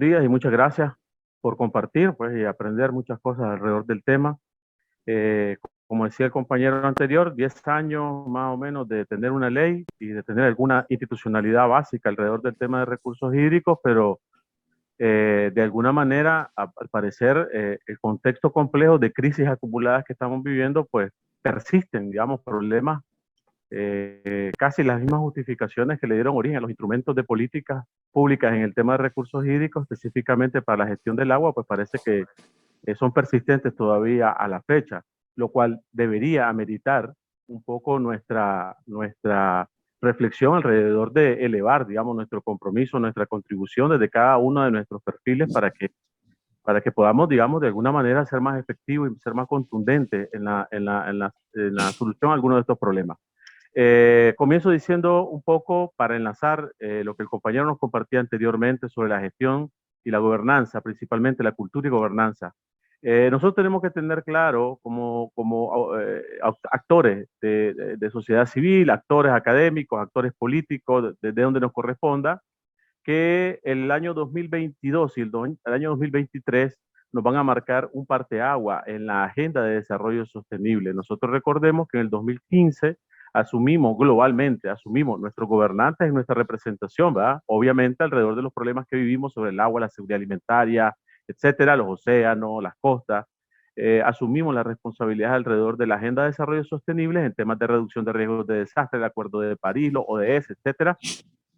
días y muchas gracias por compartir pues, y aprender muchas cosas alrededor del tema. Como decía el compañero anterior, 10 años más o menos de tener una ley y de tener alguna institucionalidad básica alrededor del tema de recursos hídricos, pero de alguna manera, al parecer, el contexto complejo de crisis acumuladas que estamos viviendo, pues persisten, digamos, problemas, casi las mismas justificaciones que le dieron origen a los instrumentos de políticas públicas en el tema de recursos hídricos, específicamente para la gestión del agua, pues parece que son persistentes todavía a la fecha, lo cual debería ameritar un poco nuestra reflexión alrededor de elevar, digamos, nuestro compromiso, nuestra contribución desde cada uno de nuestros perfiles para que podamos, digamos, de alguna manera ser más efectivos y ser más contundentes en la solución a algunos de estos problemas. Comienzo diciendo un poco para enlazar lo que el compañero nos compartía anteriormente sobre la gestión y la gobernanza, principalmente la cultura y gobernanza. Nosotros tenemos que tener claro como actores de sociedad civil, actores académicos, actores políticos, desde donde nos corresponda, que el año 2022 y el año 2023 nos van a marcar un parteagua en la agenda de desarrollo sostenible. Nosotros recordemos que en el 2015 asumimos globalmente, asumimos nuestros gobernantes y nuestra representación, ¿verdad? Obviamente alrededor de los problemas que vivimos sobre el agua, la seguridad alimentaria, etcétera, los océanos, las costas. Asumimos la responsabilidad alrededor de la agenda de desarrollo sostenible en temas de reducción de riesgos de desastre, el Acuerdo de París, los ODS, etcétera,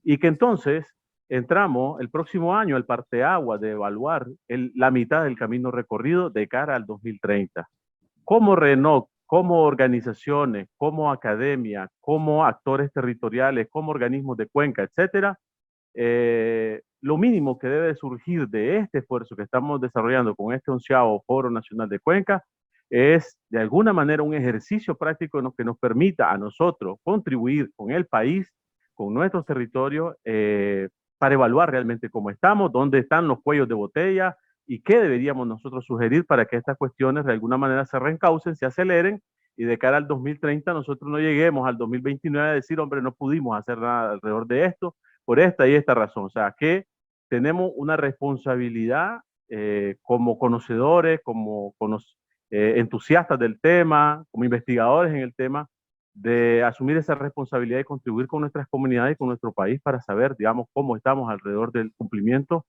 y que entonces entramos el próximo año al parteaguas de evaluar la mitad del camino recorrido de cara al 2030. Como RENOC, como organizaciones, como academia, como actores territoriales, como organismos de cuenca, etcétera, lo mínimo que debe surgir de este esfuerzo que estamos desarrollando con este 11º Foro Nacional de Cuenca es de alguna manera un ejercicio práctico que nos permita a nosotros contribuir con el país, con nuestros territorios, para evaluar realmente cómo estamos, dónde están los cuellos de botella y qué deberíamos nosotros sugerir para que estas cuestiones de alguna manera se reencaucen, se aceleren y de cara al 2030 nosotros no lleguemos al 2029 a decir, hombre, no pudimos hacer nada alrededor de esto por esta y esta razón. O sea, que tenemos una responsabilidad como conocedores, como entusiastas del tema, como investigadores en el tema, de asumir esa responsabilidad y contribuir con nuestras comunidades y con nuestro país para saber, digamos, cómo estamos alrededor del cumplimiento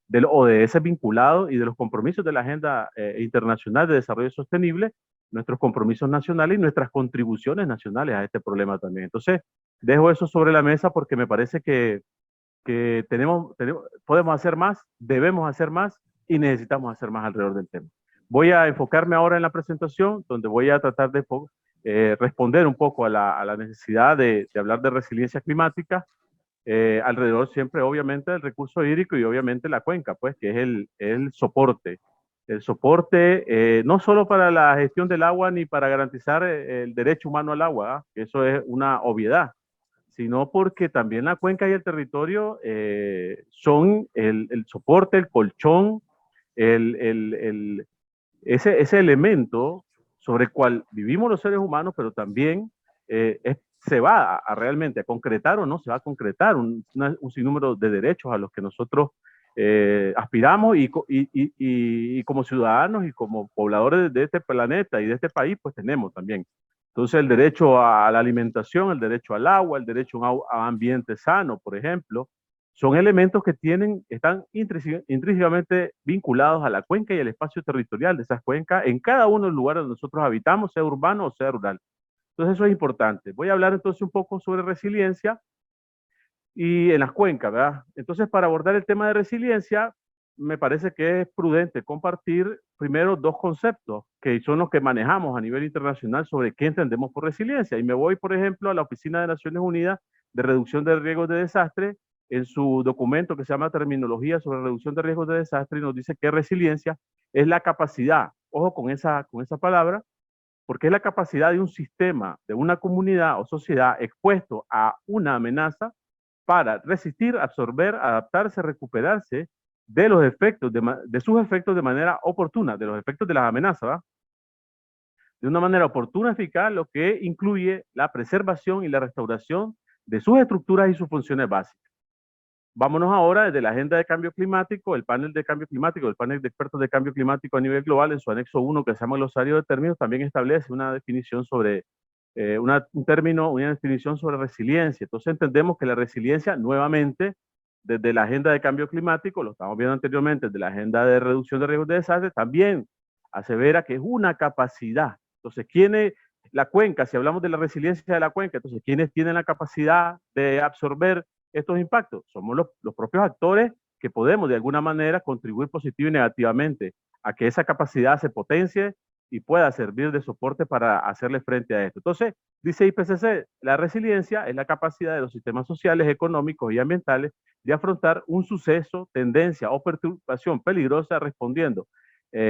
del ODS vinculado y de los compromisos de la Agenda Internacional de Desarrollo Sostenible, nuestros compromisos nacionales y nuestras contribuciones nacionales a este problema también. Entonces, dejo eso sobre la mesa porque me parece que podemos hacer más, debemos hacer más y necesitamos hacer más alrededor del tema. Voy a enfocarme ahora en la presentación, donde voy a tratar de responder un poco a la necesidad de hablar de resiliencia climática, alrededor siempre obviamente del recurso hídrico y obviamente la cuenca, pues que es el soporte. El soporte no solo para la gestión del agua ni para garantizar el derecho humano al agua, que eso es una obviedad, sino porque también la cuenca y el territorio son el soporte, el colchón, el, el, el, ese elemento sobre el cual vivimos los seres humanos, pero también se va realmente a concretar o no se va a concretar un sinnúmero de derechos a los que nosotros aspiramos y como ciudadanos y como pobladores de este planeta y de este país, pues tenemos también. Entonces el derecho a la alimentación, el derecho al agua, el derecho a un ambiente sano, por ejemplo, son elementos que están intrínsecamente vinculados a la cuenca y al espacio territorial de esas cuencas en cada uno de los lugares donde nosotros habitamos, sea urbano o sea rural. Entonces eso es importante. Voy a hablar entonces un poco sobre resiliencia y en las cuencas, ¿verdad? Entonces para abordar el tema de resiliencia, me parece que es prudente compartir primero dos conceptos que son los que manejamos a nivel internacional sobre qué entendemos por resiliencia. Y me voy, por ejemplo, a la Oficina de Naciones Unidas de Reducción de Riesgos de Desastre, en su documento que se llama Terminología sobre Reducción de Riesgos de Desastre, y nos dice que resiliencia es la capacidad, ojo con esa palabra, porque es la capacidad de un sistema, de una comunidad o sociedad expuesto a una amenaza para resistir, absorber, adaptarse, recuperarse de los efectos, de sus efectos de manera oportuna, de los efectos de las amenazas, ¿verdad? De una manera oportuna, eficaz, lo que incluye la preservación y la restauración de sus estructuras y sus funciones básicas. vámonos ahora desde la agenda de cambio climático, el panel de cambio climático, el panel de expertos de cambio climático a nivel global, en su anexo 1, que se llama glosario de términos, también establece una definición sobre, una definición sobre resiliencia. Entonces entendemos que la resiliencia, nuevamente, desde la agenda de cambio climático, lo estamos viendo anteriormente, desde la agenda de reducción de riesgos de desastre, también asevera que es una capacidad. Entonces, la cuenca, si hablamos de la resiliencia de la cuenca, entonces, ¿quiénes tienen la capacidad de absorber estos impactos? Somos los propios actores que podemos de alguna manera contribuir positivo y negativamente a que esa capacidad se potencie y pueda servir de soporte para hacerle frente a esto. Entonces, dice IPCC, la resiliencia es la capacidad de los sistemas sociales, económicos y ambientales de afrontar un suceso, tendencia o perturbación peligrosa respondiendo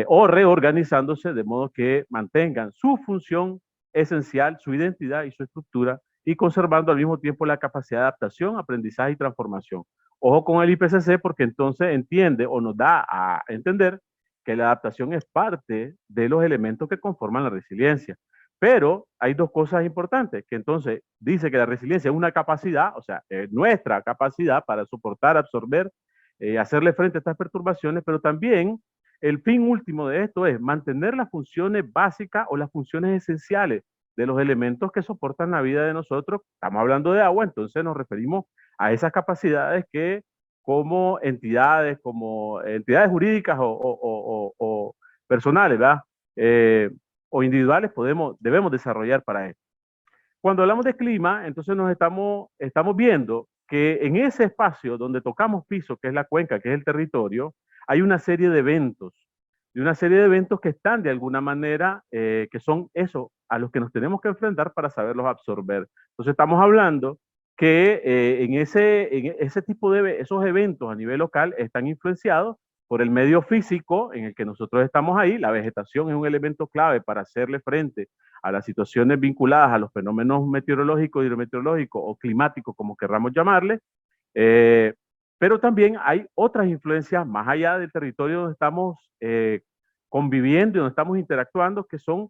o reorganizándose de modo que mantengan su función esencial, su identidad y su estructura y conservando al mismo tiempo la capacidad de adaptación, aprendizaje y transformación. Ojo con el IPCC porque entonces entiende o nos da a entender que la adaptación es parte de los elementos que conforman la resiliencia. Pero hay dos cosas importantes, que entonces dice que la resiliencia es una capacidad, o sea, nuestra capacidad para soportar, absorber, hacerle frente a estas perturbaciones, pero también el fin último de esto es mantener las funciones básicas o las funciones esenciales de los elementos que soportan la vida de nosotros. Estamos hablando de agua, entonces nos referimos a esas capacidades que como entidades jurídicas o personales, ¿verdad? O individuales debemos desarrollar para esto. Cuando hablamos de clima, entonces estamos viendo que en ese espacio donde tocamos piso, que es la cuenca, que es el territorio, hay una serie de eventos, que están de alguna manera, que son eso, a los que nos tenemos que enfrentar para saberlos absorber. Entonces estamos hablando que en ese tipo de esos eventos a nivel local están influenciados por el medio físico en el que nosotros estamos ahí. La vegetación es un elemento clave para hacerle frente a las situaciones vinculadas a los fenómenos meteorológicos, hidrometeorológicos o climáticos, como querramos llamarle, pero también hay otras influencias más allá del territorio donde estamos conviviendo y donde estamos interactuando, que son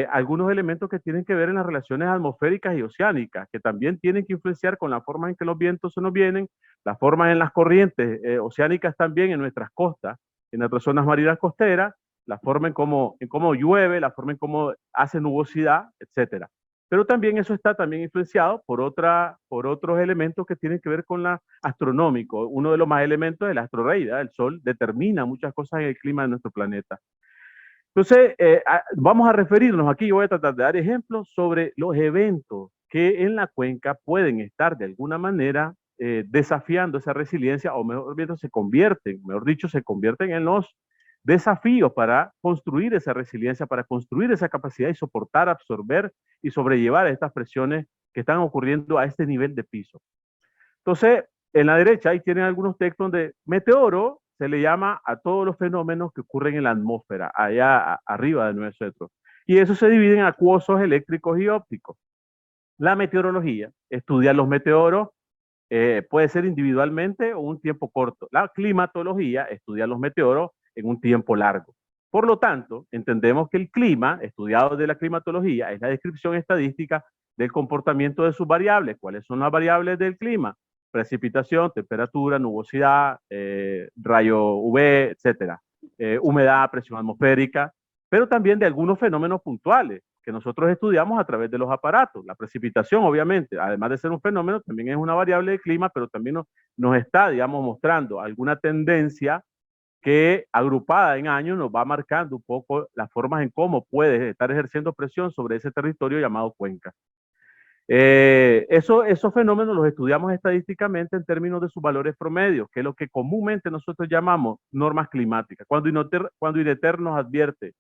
algunos elementos que tienen que ver en las relaciones atmosféricas y oceánicas, que también tienen que influenciar con la forma en que los vientos se nos vienen, las formas en las corrientes oceánicas también en nuestras costas, en nuestras zonas marinas costeras, la forma en cómo llueve, la forma en cómo hace nubosidad, etcétera. Pero también eso está también influenciado por otros elementos que tienen que ver con la astronómico. Uno de los más elementos es el astrorrey, ¿verdad? El Sol determina muchas cosas en el clima de nuestro planeta. Entonces, vamos a referirnos aquí, yo voy a tratar de dar ejemplos sobre los eventos que en la cuenca pueden estar de alguna manera desafiando esa resiliencia, o mejor dicho, se convierten en los desafíos para construir esa resiliencia, para construir esa capacidad y soportar, absorber y sobrellevar estas presiones que están ocurriendo a este nivel de piso. Entonces, en la derecha ahí tienen algunos textos donde meteoro se le llama a todos los fenómenos que ocurren en la atmósfera, allá arriba de nosotros. Y eso se divide en acuosos, eléctricos y ópticos. La meteorología estudia los meteoros, puede ser individualmente o un tiempo corto. La climatología estudia los meteoros en un tiempo largo. Por lo tanto, entendemos que el clima, estudiado desde la climatología, es la descripción estadística del comportamiento de sus variables. ¿Cuáles son las variables del clima? Precipitación, temperatura, nubosidad, rayo UV, etcétera. Humedad, presión atmosférica, pero también de algunos fenómenos puntuales que nosotros estudiamos a través de los aparatos. La precipitación, obviamente, además de ser un fenómeno, también es una variable de clima, pero también nos está, digamos, mostrando alguna tendencia que agrupada en años nos va marcando un poco las formas en cómo puede estar ejerciendo presión sobre ese territorio llamado cuenca. Esos fenómenos los estudiamos estadísticamente en términos de sus valores promedios, que es lo que comúnmente nosotros llamamos normas climáticas. Cuando INETER nos advierte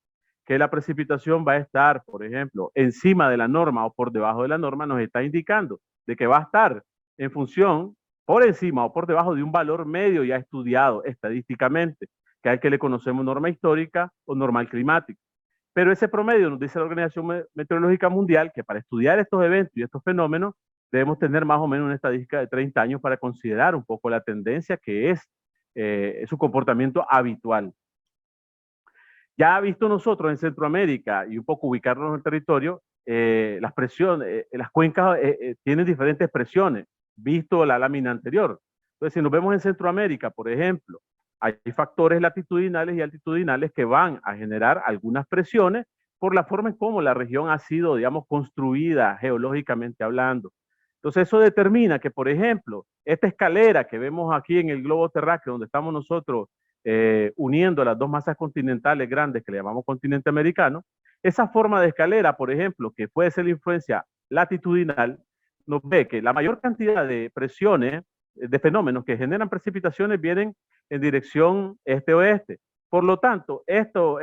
que la precipitación va a estar, por ejemplo, encima de la norma o por debajo de la norma, nos está indicando de que va a estar en función por encima o por debajo de un valor medio ya estudiado estadísticamente, que es el que le conocemos norma histórica o normal climática. Pero ese promedio nos dice la Organización Meteorológica Mundial que para estudiar estos eventos y estos fenómenos debemos tener más o menos una estadística de 30 años para considerar un poco la tendencia que es su comportamiento habitual. Ya visto nosotros en Centroamérica y un poco ubicarnos en el territorio, las presiones, las cuencas tienen diferentes presiones, visto la lámina anterior. Entonces, si nos vemos en Centroamérica, por ejemplo, hay factores latitudinales y altitudinales que van a generar algunas presiones por la forma en cómo la región ha sido, digamos, construida geológicamente hablando. Entonces, eso determina que, por ejemplo, esta escalera que vemos aquí en el globo terráqueo, donde estamos nosotros uniendo las dos masas continentales grandes que le llamamos continente americano, esa forma de escalera, por ejemplo, que puede ser la influencia latitudinal, nos ve que la mayor cantidad de presiones, de fenómenos que generan precipitaciones vienen en dirección este-oeste. Por lo tanto, estos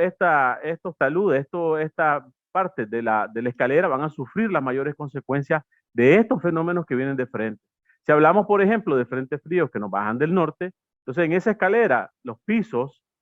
taludes, esta parte de la escalera van a sufrir las mayores consecuencias de estos fenómenos que vienen de frente. Si hablamos, por ejemplo, de frentes fríos que nos bajan del norte, entonces en esa escalera,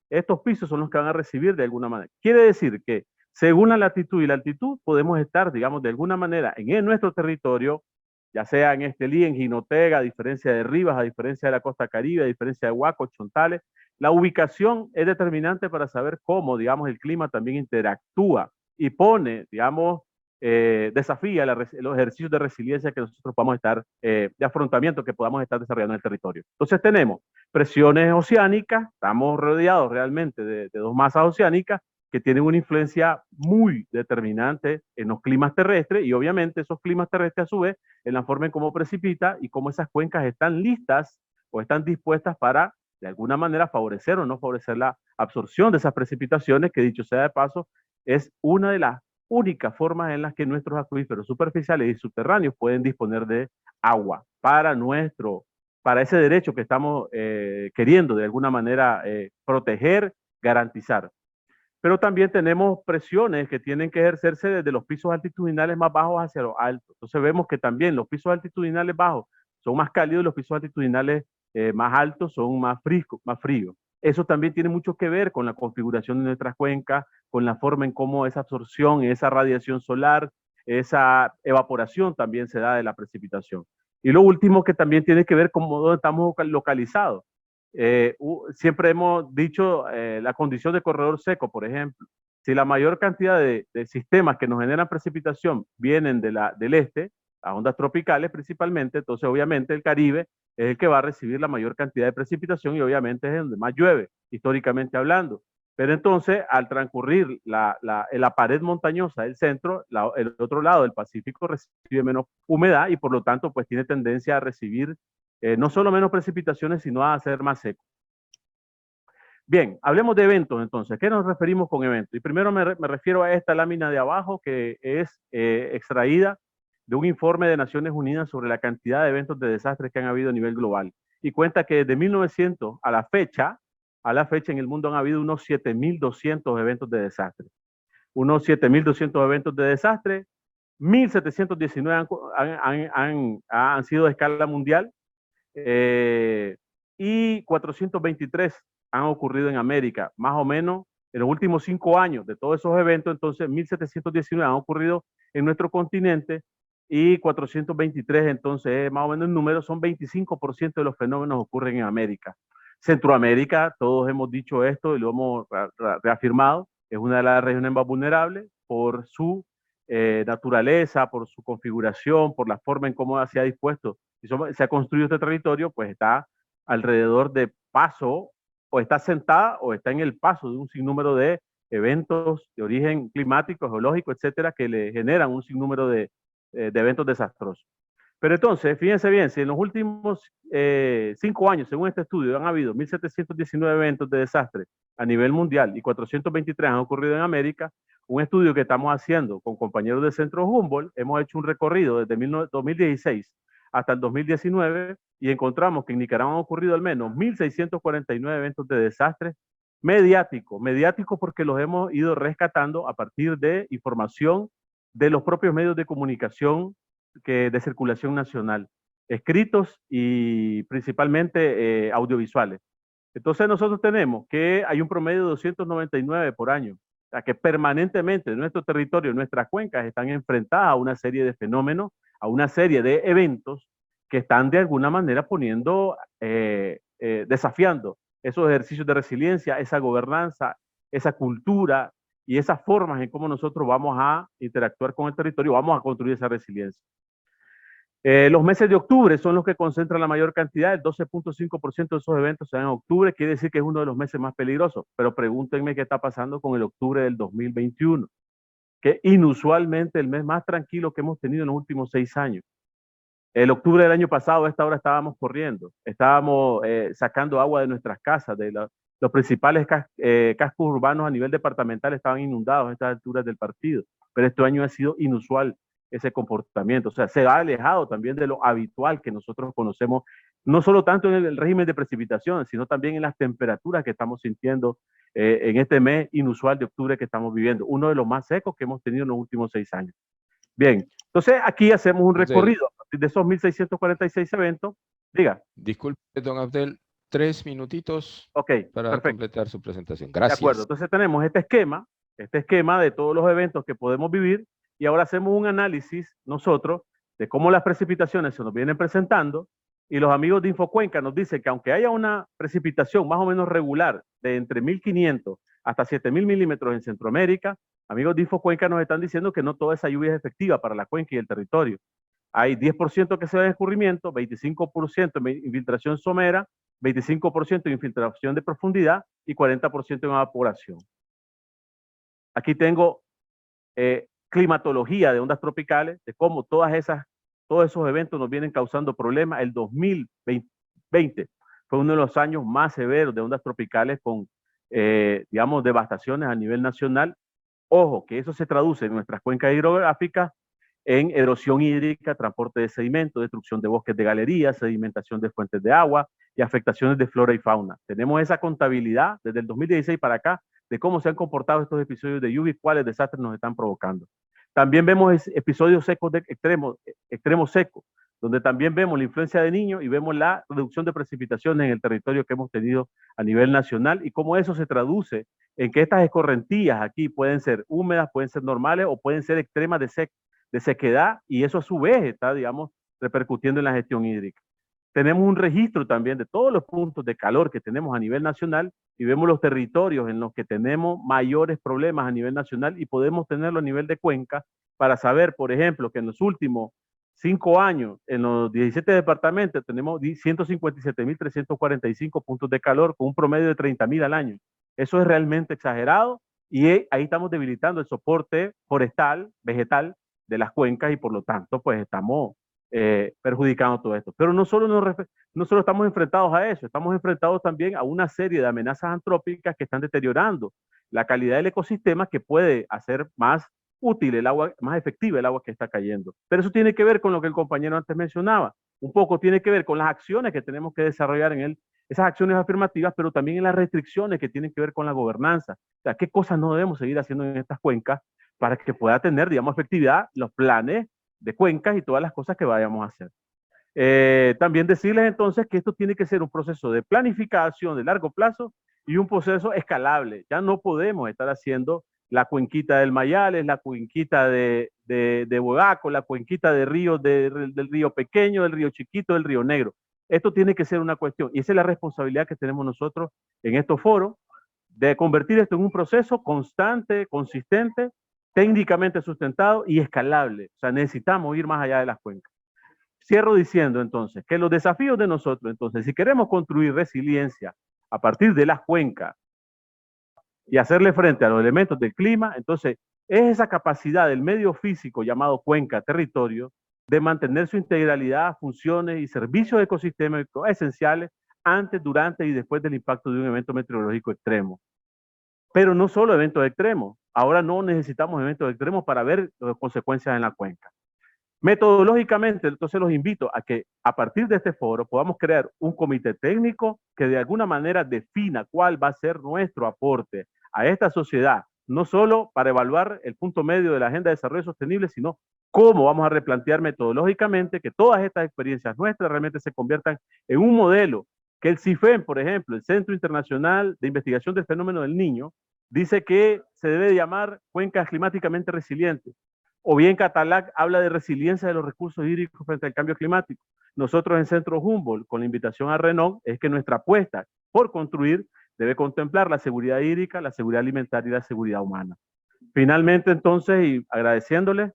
estos pisos son los que van a recibir de alguna manera. Quiere decir que según la latitud y la altitud, podemos estar, digamos, de alguna manera en nuestro territorio, ya sea en Estelí, en Jinotega, a diferencia de Rivas, a diferencia de la costa caribe, a diferencia de Huaco, Chontales. La ubicación es determinante para saber cómo, digamos, el clima también interactúa y pone, digamos, desafía los ejercicios de resiliencia que nosotros podamos estar, de afrontamiento que podamos estar desarrollando en el territorio. Entonces tenemos presiones oceánicas, estamos rodeados realmente de dos masas oceánicas que tienen una influencia muy determinante en los climas terrestres y obviamente esos climas terrestres a su vez en la forma en cómo precipita y cómo esas cuencas están listas o están dispuestas para de alguna manera favorecer o no favorecer la absorción de esas precipitaciones, que dicho sea de paso, es una de las únicas formas en las que nuestros acuíferos superficiales y subterráneos pueden disponer de agua para ese derecho que estamos queriendo de alguna manera proteger, garantizar. Pero también tenemos presiones que tienen que ejercerse desde los pisos altitudinales más bajos hacia los altos. Entonces vemos que también los pisos altitudinales bajos son más cálidos, los pisos altitudinales más altos son más fríos. Eso también tiene mucho que ver con la configuración de nuestras cuencas, con la forma en cómo esa absorción, esa radiación solar, esa evaporación también se da de la precipitación. Y lo último que también tiene que ver con dónde estamos localizados. Siempre hemos dicho la condición de corredor seco, por ejemplo. Si la mayor cantidad de sistemas que nos generan precipitación vienen del este, las ondas tropicales principalmente, entonces obviamente el Caribe es el que va a recibir la mayor cantidad de precipitación y obviamente es donde más llueve, históricamente hablando. Pero entonces, al transcurrir la pared montañosa del centro, el otro lado del Pacífico recibe menos humedad y por lo tanto pues tiene tendencia a recibir no solo menos precipitaciones, sino a ser más seco. Bien, hablemos de eventos entonces. ¿Qué nos referimos con eventos? Y primero me refiero a esta lámina de abajo que es extraída de un informe de Naciones Unidas sobre la cantidad de eventos de desastres que han habido a nivel global. Y cuenta que desde 1900 a la fecha en el mundo han habido unos 7.200 eventos de desastre. Unos 7.200 eventos de desastre, 1.719 han sido de escala mundial, y 423 han ocurrido en América, más o menos en los últimos 5 años de todos esos eventos. Entonces 1.719 han ocurrido en nuestro continente y 423, entonces más o menos el número, son 25% de los fenómenos ocurren en América. Centroamérica, todos hemos dicho esto y lo hemos reafirmado, es una de las regiones más vulnerables por su naturaleza, por su configuración, por la forma en cómo se ha dispuesto y se ha construido este territorio, pues está alrededor de paso, o está sentada, o está en el paso de un sinnúmero de eventos de origen climático, geológico, etcétera, que le generan un sinnúmero de eventos desastrosos. Pero entonces, fíjense bien, si en los últimos 5 años, según este estudio, han habido 1.719 eventos de desastre a nivel mundial y 423 han ocurrido en América, un estudio que estamos haciendo con compañeros del Centro Humboldt, hemos hecho un recorrido desde 2016 hasta el 2019 y encontramos que en Nicaragua han ocurrido al menos 1.649 eventos de desastre mediático porque los hemos ido rescatando a partir de información de los propios medios de comunicación de circulación nacional, escritos y principalmente audiovisuales. Entonces nosotros tenemos que hay un promedio de 299 por año, o sea que permanentemente en nuestro territorio, nuestras cuencas están enfrentadas a una serie de fenómenos, a una serie de eventos que están de alguna manera desafiando esos ejercicios de resiliencia, esa gobernanza, esa cultura y esas formas en cómo nosotros vamos a interactuar con el territorio, vamos a construir esa resiliencia. Los meses de octubre son los que concentran la mayor cantidad, el 12.5% de esos eventos se dan en octubre, quiere decir que es uno de los meses más peligrosos, pero pregúntenme qué está pasando con el octubre del 2021, que inusualmente el mes más tranquilo que hemos tenido en los últimos 6 años. El octubre del año pasado, a esta hora estábamos corriendo, estábamos sacando agua de nuestras casas, los principales cascos urbanos a nivel departamental estaban inundados a estas alturas del partido, pero este año ha sido inusual ese comportamiento, o sea, se ha alejado también de lo habitual que nosotros conocemos, no solo tanto en el régimen de precipitación, sino también en las temperaturas que estamos sintiendo en este mes inusual de octubre que estamos viviendo, uno de los más secos que hemos tenido en los últimos 6 años. Bien, entonces aquí hacemos un recorrido a partir de esos 1.646 eventos. Diga. Disculpe, don Abdel, 3 minutitos para perfecto. completar su presentación. Gracias. De acuerdo, entonces tenemos este esquema de todos los eventos que podemos vivir y ahora hacemos un análisis nosotros de cómo las precipitaciones se nos vienen presentando y los amigos de Infocuenca nos dicen que aunque haya una precipitación más o menos regular de entre 1.500 hasta 7.000 milímetros en Centroamérica, amigos de Infocuenca nos están diciendo que no toda esa lluvia es efectiva para la cuenca y el territorio. Hay 10% que se da de escurrimiento, 25% de infiltración somera, 25% de infiltración de profundidad y 40% en evaporación. Aquí tengo climatología de ondas tropicales, de cómo todos esos eventos nos vienen causando problemas. El 2020 fue uno de los años más severos de ondas tropicales con, digamos, devastaciones a nivel nacional. Ojo, que eso se traduce en nuestras cuencas hidrográficas en erosión hídrica, transporte de sedimentos, destrucción de bosques de galerías, sedimentación de fuentes de agua y afectaciones de flora y fauna. Tenemos esa contabilidad desde el 2016 para acá de cómo se han comportado estos episodios de lluvia y cuáles desastres nos están provocando. También vemos episodios secos de extremos secos, donde también vemos la influencia de niños y vemos la reducción de precipitaciones en el territorio que hemos tenido a nivel nacional y cómo eso se traduce en que estas escorrentías aquí pueden ser húmedas, pueden ser normales o pueden ser extremas de sequedad y eso a su vez está, digamos, repercutiendo en la gestión hídrica. Tenemos un registro también de todos los puntos de calor que tenemos a nivel nacional y vemos los territorios en los que tenemos mayores problemas a nivel nacional y podemos tenerlo a nivel de cuenca para saber, por ejemplo, que en los últimos 5 años, en los 17 departamentos, tenemos 157.345 puntos de calor con un promedio de 30.000 al año. Eso es realmente exagerado y ahí estamos debilitando el soporte forestal, vegetal de las cuencas y por lo tanto, pues estamos perjudicando todo esto. Pero no solo estamos enfrentados a eso, estamos enfrentados también a una serie de amenazas antrópicas que están deteriorando la calidad del ecosistema que puede hacer más útil el agua, más efectiva el agua que está cayendo. Pero eso tiene que ver con lo que el compañero antes mencionaba, un poco tiene que ver con las acciones que tenemos que desarrollar en él, esas acciones afirmativas, pero también en las restricciones que tienen que ver con la gobernanza. O sea, qué cosas no debemos seguir haciendo en estas cuencas para que pueda tener, digamos, efectividad los planes de cuencas y todas las cosas que vayamos a hacer. También decirles entonces que esto tiene que ser un proceso de planificación de largo plazo y un proceso escalable. Ya no podemos estar haciendo la cuenquita del Mayales, la cuenquita de Bogaco, la cuenquita de ríos del río Pequeño, del río Chiquito, del río Negro. Esto tiene que ser una cuestión y esa es la responsabilidad que tenemos nosotros en estos foros de convertir esto en un proceso constante, consistente, técnicamente sustentado y escalable. O sea, necesitamos ir más allá de las cuencas. Cierro diciendo entonces que los desafíos de nosotros, entonces, si queremos construir resiliencia a partir de las cuencas y hacerle frente a los elementos del clima, entonces es esa capacidad del medio físico llamado cuenca, territorio, de mantener su integralidad, funciones y servicios ecosistémicos esenciales antes, durante y después del impacto de un evento meteorológico extremo. Pero no solo eventos extremos, ahora no necesitamos eventos extremos para ver las consecuencias en la cuenca. Metodológicamente, entonces los invito a que a partir de este foro podamos crear un comité técnico que de alguna manera defina cuál va a ser nuestro aporte a esta sociedad, no solo para evaluar el punto medio de la Agenda de Desarrollo Sostenible, sino cómo vamos a replantear metodológicamente que todas estas experiencias nuestras realmente se conviertan en un modelo que el CIFEM, por ejemplo, el Centro Internacional de Investigación del Fenómeno del Niño, dice que se debe llamar cuencas climáticamente resilientes. O bien Catalac habla de resiliencia de los recursos hídricos frente al cambio climático. Nosotros en Centro Humboldt, con la invitación a Renault, es que nuestra apuesta por construir debe contemplar la seguridad hídrica, la seguridad alimentaria y la seguridad humana. Finalmente, entonces, y agradeciéndole,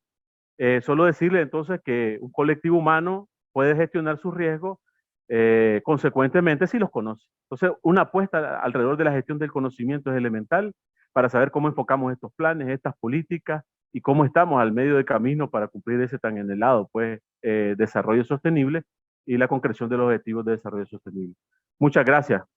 Solo decirle entonces que un colectivo humano puede gestionar sus riesgos consecuentemente si los conoce. Entonces, una apuesta alrededor de la gestión del conocimiento es elemental para saber cómo enfocamos estos planes, estas políticas y cómo estamos al medio del camino para cumplir ese tan anhelado pues, desarrollo sostenible y la concreción de los objetivos de desarrollo sostenible. Muchas gracias.